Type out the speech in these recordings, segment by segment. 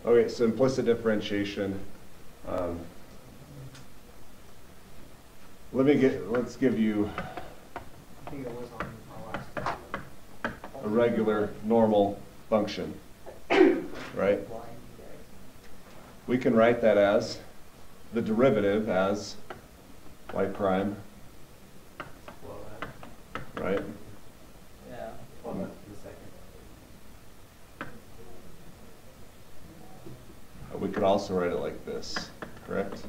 Okay, so implicit differentiation. Let's give you I think it was on our last. a regular normal function, right? We can write that as the derivative as y prime, right? Yeah. Well, that's the second. We could also write it like this, correct?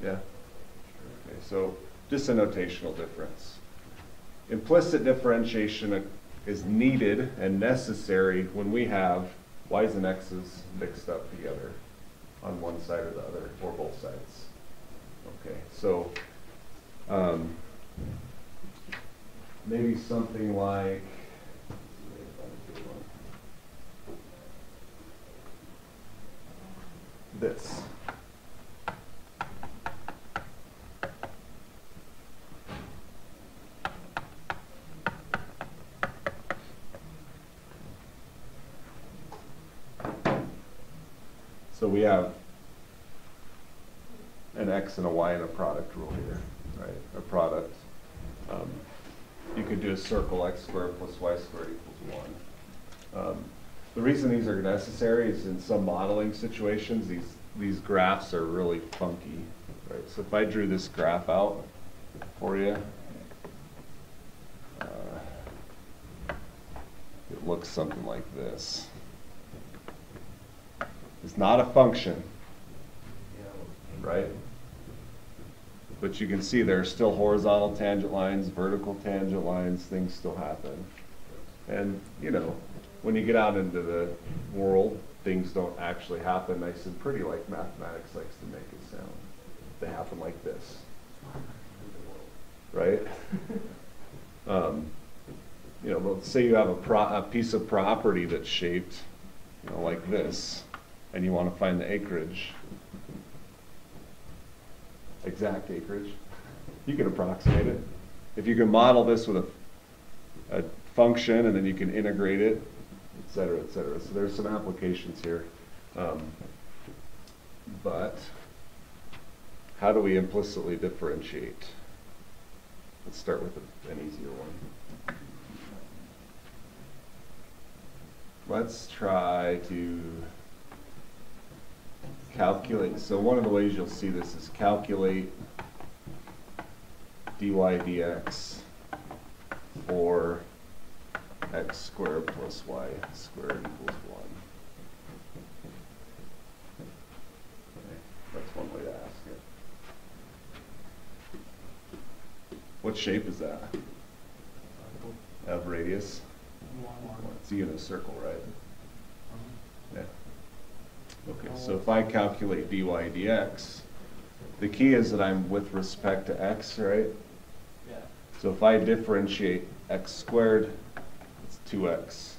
Yeah. Okay, so just a notational difference. Implicit differentiation is needed and necessary when we have y's and x's mixed up together on one side or the other, or both sides. Okay, so maybe something like this. So we have an x and a y and a product rule here, right? A product. You could do a circle, x squared plus y squared equals 1. The reason these are necessary is in some modeling situations, these graphs are really funky, right? So if I drew this graph out for you, it looks something like this. It's not a function, right? But you can see there are still horizontal tangent lines, vertical tangent lines, things still happen. And, you know, when you get out into the world, things don't actually happen nice and pretty like mathematics likes to make it sound. They happen like this, right? You know, let's say you have a piece of property that's shaped, you know, like this, and you want to find the acreage, exact acreage. You can approximate it. If you can model this with a function and then you can integrate it, et cetera, et cetera. So there's some applications here. But how do we implicitly differentiate? Let's start with an easier one. Let's try to calculate. So one of the ways you'll see this is calculate dy dx for x squared plus y squared equals 1. Okay, that's one way to ask it. What shape is that? Of radius? It's a unit circle, right? Yeah. Okay, so if I calculate dy dx, the key is that I'm with respect to x, right? Yeah. So if I differentiate x squared, it's 2x.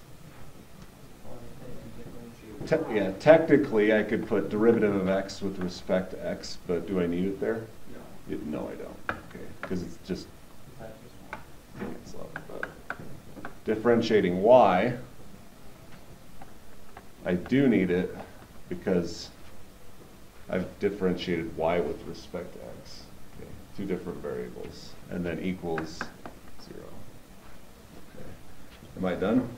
Yeah, technically I could put derivative of x with respect to x, but do I need it there? No, I don't. Okay, because it's just cancel out. But differentiating y, I do need it because I've differentiated y with respect to x. Okay, two different variables, and then equals 0. Okay. Am I done?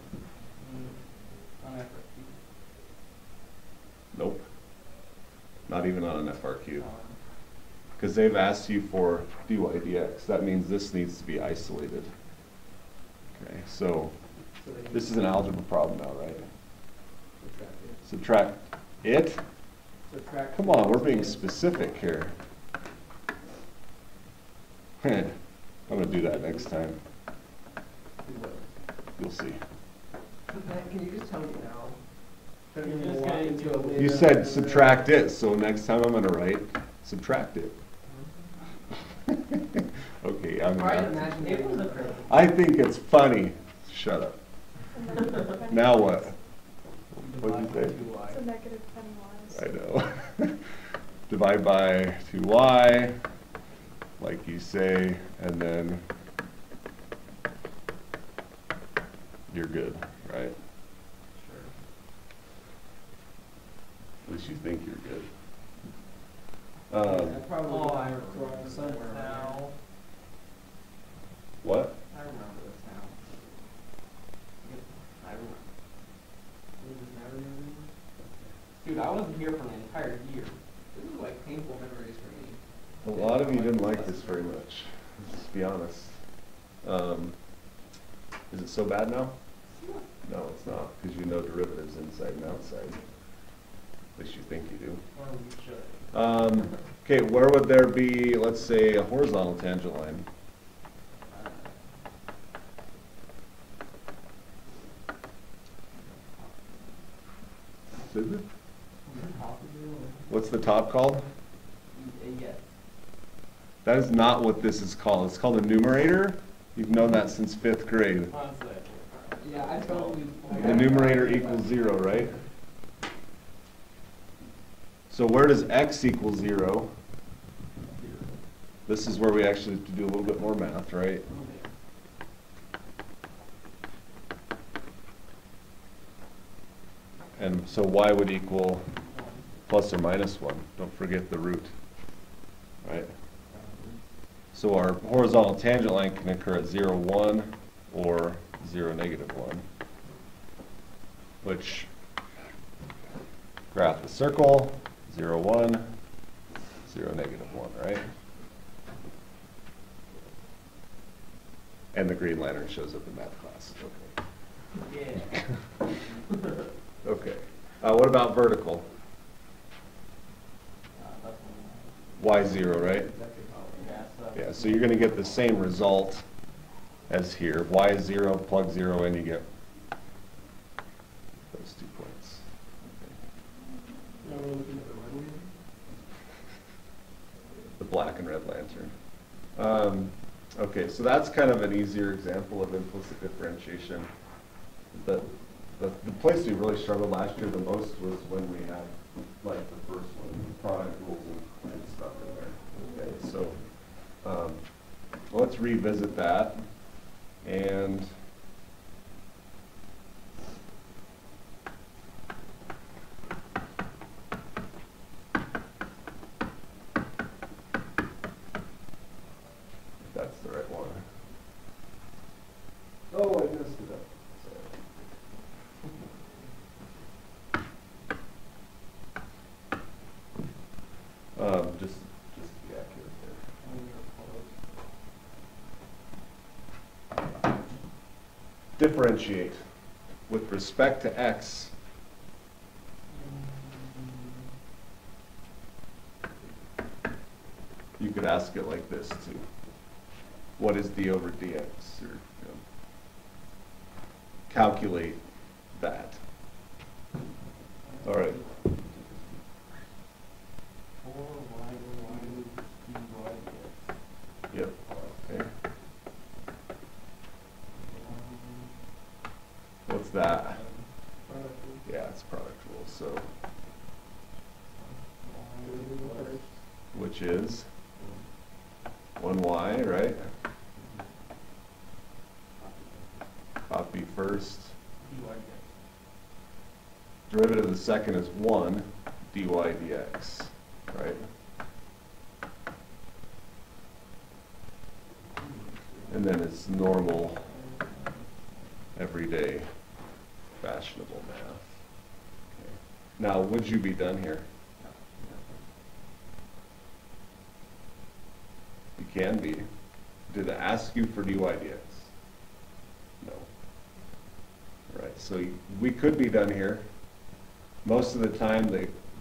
Nope. Not even on an FRQ. Because they've asked you for dy dx. That means this needs to be isolated. Okay, so this is an algebra problem now, right? Subtract it? Come on, we're being specific here. I'm going to do that next time. You'll see. Can you just tell me now? You said subtract it, so next time I'm going to write subtract it. Okay, I'm going to. I think it's funny. Shut up. Now what? What did you say? It's a negative 10 I know. Divide by 2y, like you say, and then you're good, right? Sure. At least you think you're good. I probably Oh, I remember remember drawing this somewhere. now. What? I remember this now. I remember. You just never remember? Dude, I wasn't here for the entire year. This is like painful memories for me. A lot of you didn't like this very much, let's be honest. Is it so bad now? No, it's not, because you know derivatives inside and outside. At least you think you do. Or we should. Okay, where would there be, let's say, a horizontal tangent line? Is it? What's the top called? Yes. That is not what this is called. It's called a numerator. You've known that since 5th grade. Honestly. Yeah, I totally. The numerator equals 0, right? So where does x equal 0? This is where we actually have to do a little bit more math, right? And so y would equal plus or minus 1. Don't forget the root, right? So our horizontal tangent line can occur at 0, 1 or 0, negative 1, which graph the circle, 0, 1, 0, negative 1, right? And the green lantern shows up in math class. Okay. Yeah. Okay. What about vertical? That's one. Y0, right? Yeah, so. Yeah, so you're going to get the same result as here. Y0, plug 0 in, you get those 2 points. Now we're looking at the red one. The black and red lantern. Okay, so that's kind of an easier example of implicit differentiation. The place we really struggled last year the most was when we had, like, the first one, product rules and stuff in there. Okay, so let's revisit that. And that's the right one. Oh, I messed it up. Just to be accurate there. Differentiate with respect to x. You could ask it like this too. What is d over dx? Or calculate that. All right. Yep. Okay. What's that? Yeah, it's product rule. So, which is 1y, right? Copy first. Derivative of the second is 1 dy dx, right? And then it's normal, everyday, fashionable math. Okay. Now, would you be done here? You can be. Did it ask you for dy dx? No. All right, so we could be done here. Most of the time,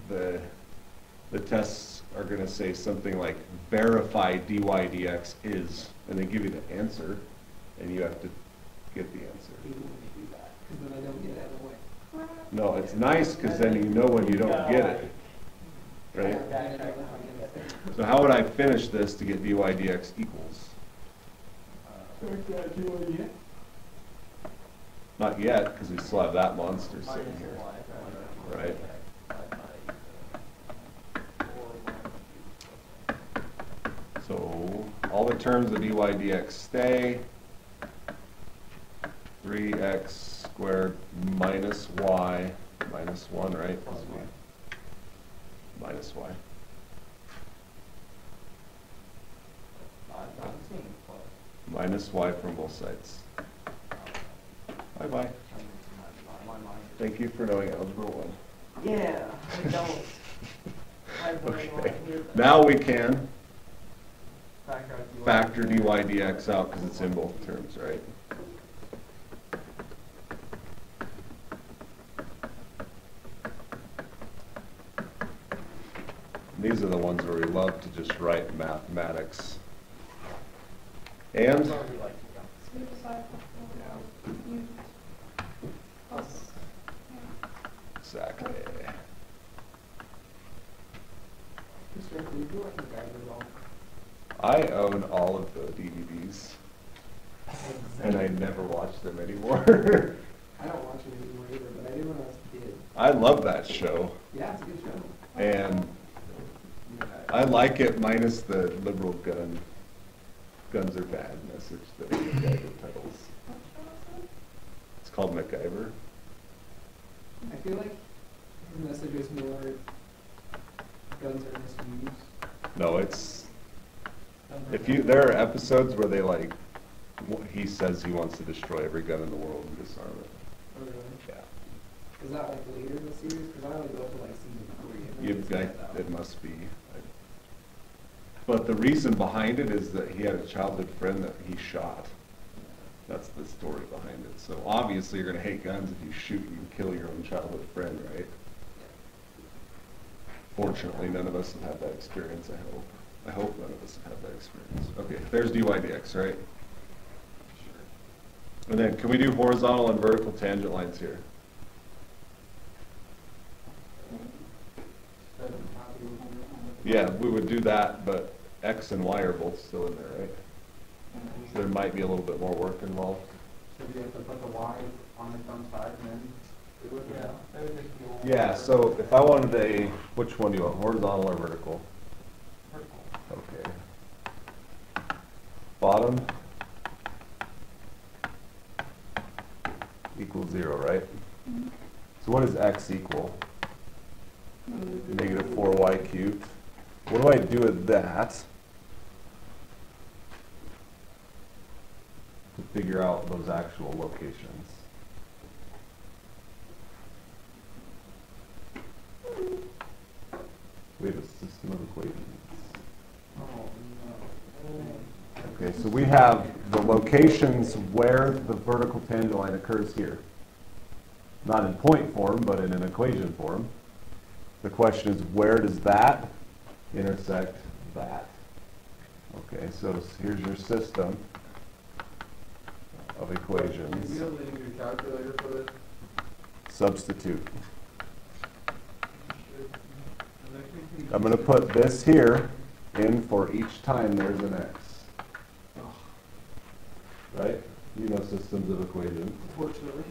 the tests are going to say something like verify dy dx is, and they give you the answer, and you have to get the answer. Because then I don't get out of the way. No, it's nice because then you know when you don't get it, right? So how would I finish this to get dy dx equals? Not yet, because we still have that monster sitting here, right? So all the terms of dy dx stay. 3x squared minus y minus 1, right? 'Cause minus y. It's not the same, but. Minus y from both sides. Bye-bye. My mind. Thank you for knowing algebra 1. Yeah, I don't. I have no idea why Okay. I hear that. Now we can Factor factor dy dx out because it's in both terms, right? These are the ones where we love to just write mathematics. And So you decide what you plus, yeah. exactly. I own all of the DVDs, and I never watch them anymore. I don't watch it anymore either, but I did when I was a kid. I love that show, Yeah, it's a good show. and I like it minus the liberal guns are bad message that MacGyver peddles. It's called MacGyver. I feel like his message is more guns are misused. No, it's, there are episodes where they like, he says he wants to destroy every gun in the world and disarm it. Oh, really? Yeah. Is that like later in the series? Because I only go to like season 3. And then it's It must be. But the reason behind it is that he had a childhood friend that he shot. That's the story behind it. So obviously you're going to hate guns if you shoot and kill your own childhood friend, right? Fortunately, none of us have had that experience, I hope. I hope none of us have had that experience. Okay, there's dy dx, right? And then can we do horizontal and vertical tangent lines here? Yeah, we would do that, but x and y are both still in there, right? So there might be a little bit more work involved. So you have to put the y on its own side and then do it? Yeah. That would just be all- Yeah, so if I wanted a, which one do you want, horizontal or vertical? Vertical. Okay. Bottom equals 0, right? So what does x equal? Negative 4y cubed. What do I do with that to figure out those actual locations? We have a system of equations. Oh, no. Okay, so we have the locations where the vertical tangent line occurs here. Not in point form, but in an equation form. The question is, where does that intersect that? Okay, so here's your system of equations. You don't need your calculator for this? Substitute. I'm going to put this here in for each time there's an x. Right? You know systems of equations. Fortunately.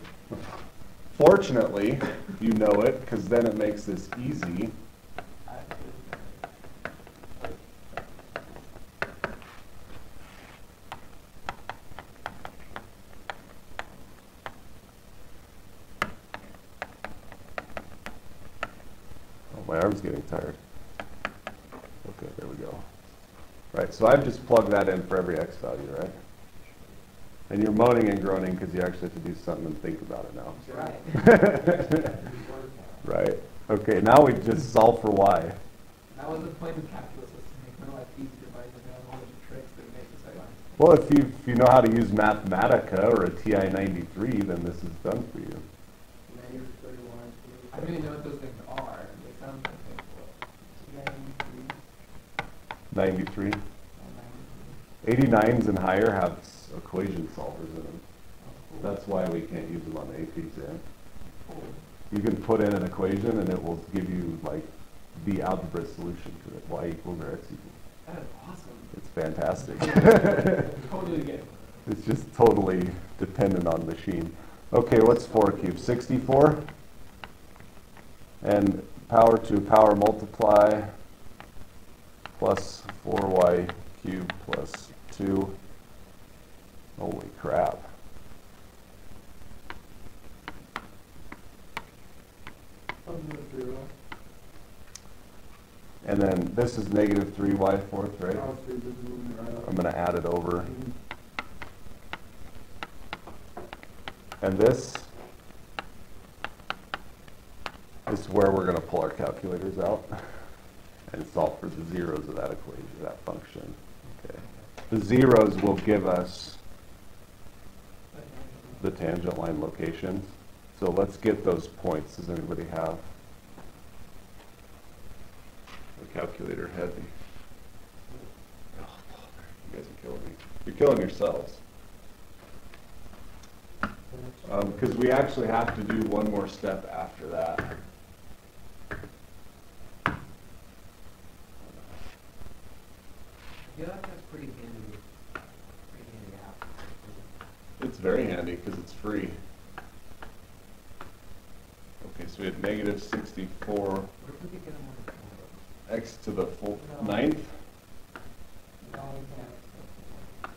Fortunately, you know it, because then it makes this easy. Oh, my arm's getting tired. Okay, there we go. Right, so I've just plugged that in for every x value, right? And you're moaning and groaning because you actually have to do something and think about it now. Right. Right. Okay, now we just solve for y. That was the point of calculus, was to make my life easier by looking at a whole bunch of tricks that make this like. Well, if you know how to use Mathematica or a TI-93, then this is done for you. I don't even know what those things are. They sound like things. 93. 89s and higher have equation solvers in them. That's why we can't use them on the AP exam. You can put in an equation and it will give you like the algebra solution to it. Y equals or x equals. That is awesome. It's fantastic. Totally get it. It's just totally dependent on the machine. Okay, what's 4 cubed? 64? And power to power multiply plus 4y cubed plus 2. Holy crap. And then this is negative 3y4, right? I'm going to add it over. And this is where we're going to pull our calculators out and solve for the zeros of that equation, that function. Okay. The zeros will give us the tangent line locations. So let's get those points. Does anybody have a calculator heavy? Oh, you guys are killing me. You're killing yourselves. Because we actually have to do one more step after that. I feel like that's pretty handy app. It's very handy because it's free. Okay, so we had negative 64 Where can we get them on the phone? x to the ninth. No, we can't.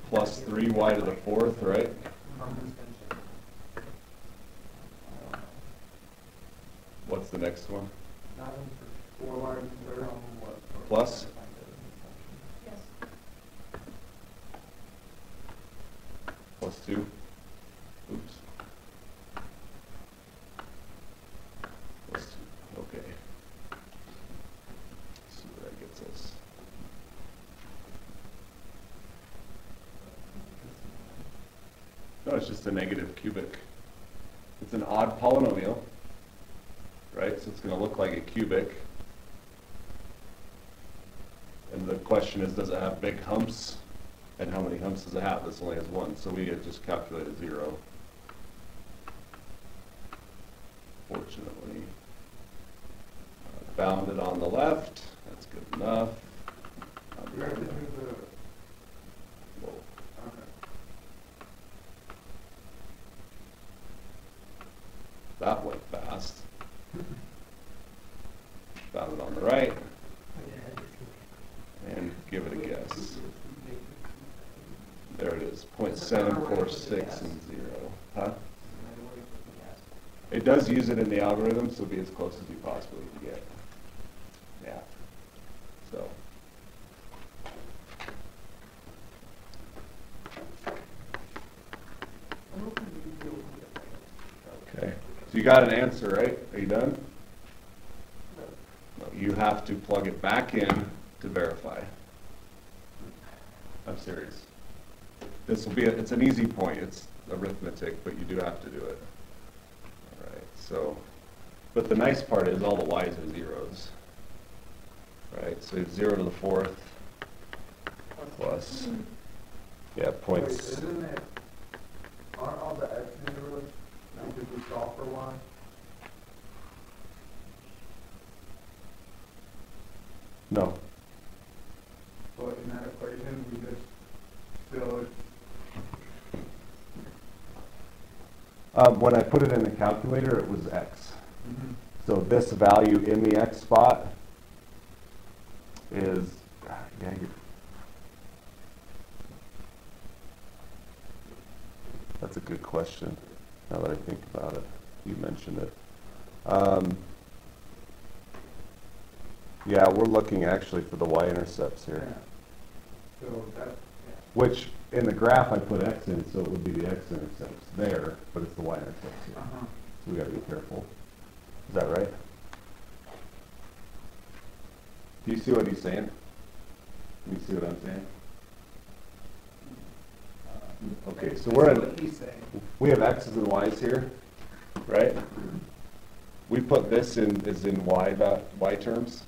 Plus 3y to the fourth, right? What's the next one? Plus? Yes. Plus 2? Oops. Plus 2, okay. Let's see where that gets us. No, it's just a negative cubic. It's an odd polynomial, right? So it's going to look like a cubic. And the question is, does it have big humps? And how many humps does it have? This only has one, so we had just calculated 0. Fortunately. Bounded on the left, that's good enough. Whoa. That went fast. Bounded on the right, and give it a guess. There it is, 0.746 and 0. Huh? It does use it in the algorithm, so be as close as you possibly can get. Yeah. So. Okay. So you got an answer, right? Are you done? No, you have to plug it back in to verify. I'm serious. This will be, it's an easy point. It's arithmetic, but you do have to do it. All right, so, but the nice part is all the y's are zeros. Right, so it's 0 to the fourth plus, yeah, points. Isn't it, aren't all the x zeros because we solve for y? No. But in that equation, we just still, When I put it in the calculator, it was x. So this value in the x spot is, yeah, that's a good question, now that I think about it. You mentioned it. Yeah, we're looking actually for the y-intercepts yeah. here, So that, which in the graph I put x in, so it would be the x-intercepts there, but it's the y-intercepts here. uh-huh. So we gotta be careful. Is that right? Do you see what he's saying? Do you see what I'm saying? Okay, so we're What at, he's saying. we have x's and y's here, right? We put this in, is in y terms.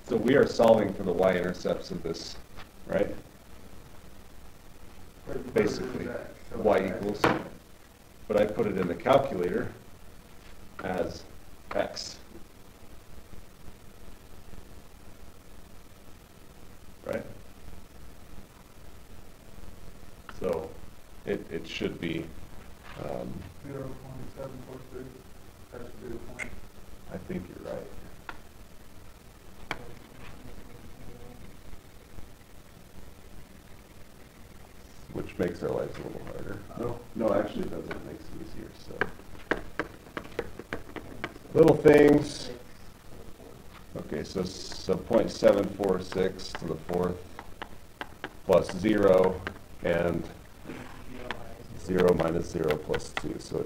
So we are solving for the y-intercepts of this, right? Basically, y equals, but I put it in the calculator as x. Right? So it should be, 0.746, that's 0. I think you're right. Which makes our lives a little harder. No, actually it doesn't, it makes it easier, so. Little things. Okay, so 0.746 to the fourth plus 0 and 0 minus 0 plus 2. So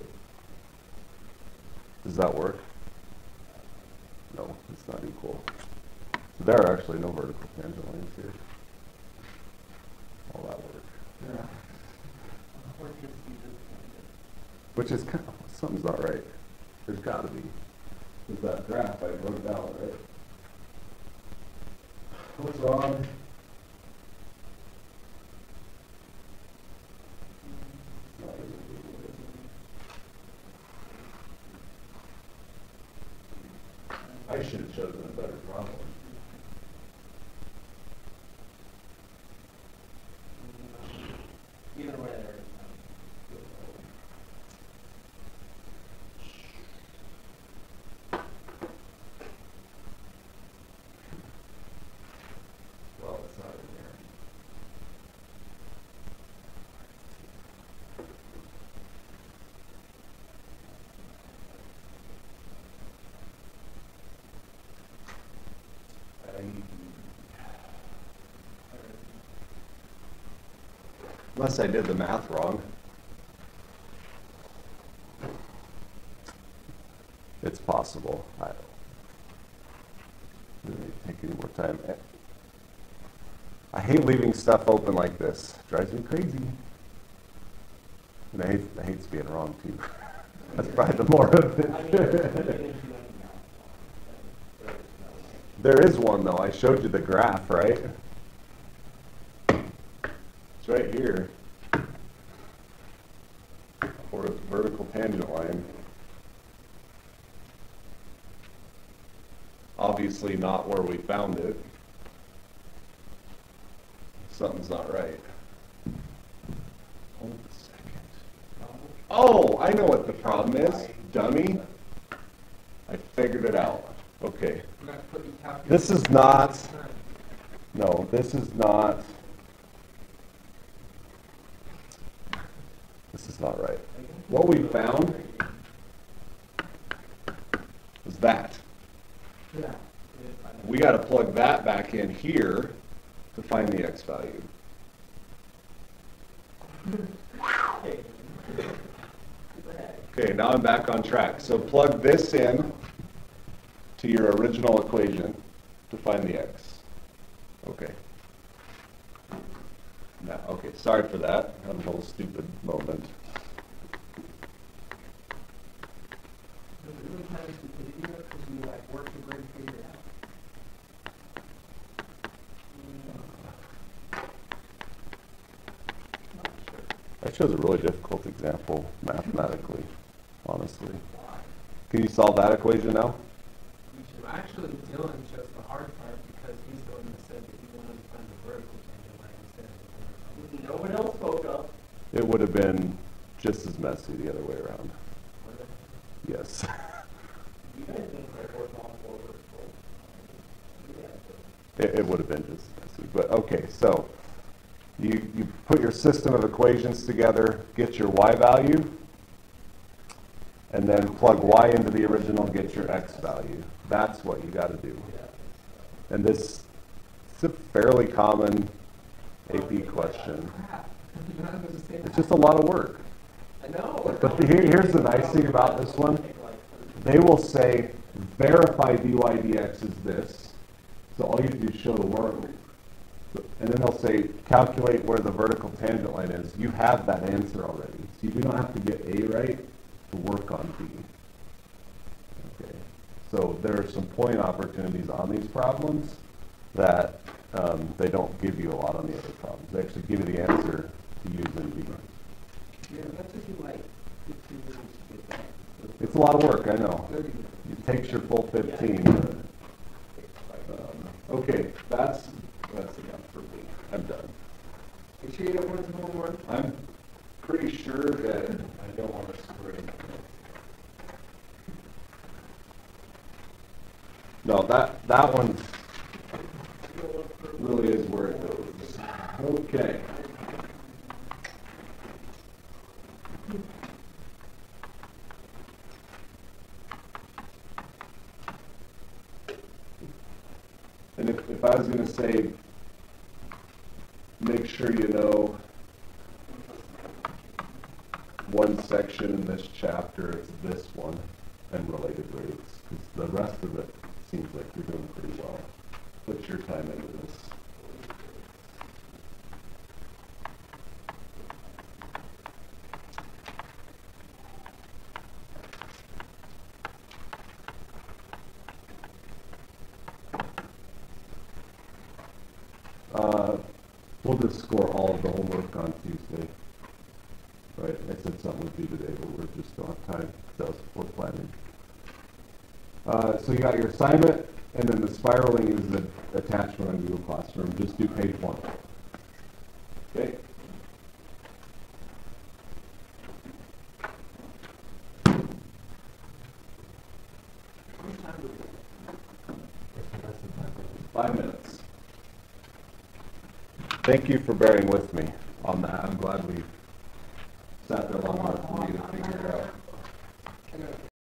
does that work? No, it's not equal. So there are actually no vertical tangent lines here. All that work. Yeah. Which is kind of, something's not right. There's got to be. With that graph I wrote down, right? What's wrong? I should have chosen a better problem. Either way, there. Well, it's not in there. Unless I did the math wrong. It's possible. I don't really take any more time. I hate leaving stuff open like this. Drives me crazy. And I hate being wrong too. That's probably the more of it. There is one though. I showed you the graph, right? It's right here. Or its vertical tangent line. Obviously not where we found it. Something's not right. Hold a second. Oh, I know what the problem is, dummy. I figured it out. Okay. This is not, no, this is not right. What we found is that. We got to plug that back in here to find the x value. Okay, now I'm back on track. So plug this in to your original equation to find the x. Okay. Now, okay, sorry for that. I had a little stupid moment. That shows a really difficult example mathematically, honestly. Can you solve that equation now? Actually, Dylan chose the hard part because he's the one that said that he wanted to find the vertical tangent line instead of the horizontal. No one else spoke up. It would have been just as messy the other way around. Yes. You guys think they're horizontal or vertical? It would have been just as messy. But okay, so you put your system of equations together, get your y value, and then plug y into the original, get your x value. That's what you got to do. And this is a fairly common AP question. It's just a lot of work. I know. But here's the nice thing about this one. They will say, verify dy dx is this. So all you have to do is show the work. And then they'll say, calculate where the vertical tangent line is. You have that answer already. So you do not have to get A right to work on B. Okay. So there are some point opportunities on these problems that they don't give you a lot on the other problems. They actually give you the answer to use in B. Yeah, that's if you like 15 minutes to get that. It's a lot of work, I know. It takes your full 15. Okay, that's enough for me. I'm done. You sure you don't want some more? I'm pretty sure that I don't want to screw it. No, that one really is where it goes. Okay. And if I was gonna say, make sure you know one section in this chapter, it's this one, and related rates, because the rest of it seems like you're doing pretty well. Put your time into this. We'll just score all of the homework on Tuesday. Right, I said something would be today, but we just don't have time. That was before planning. So you got your assignment, and then the spiraling is the attachment on Google Classroom. Just do page 1. Okay. How much time do we have? 5 minutes. Thank you for bearing with me on that. I'm glad we sat there long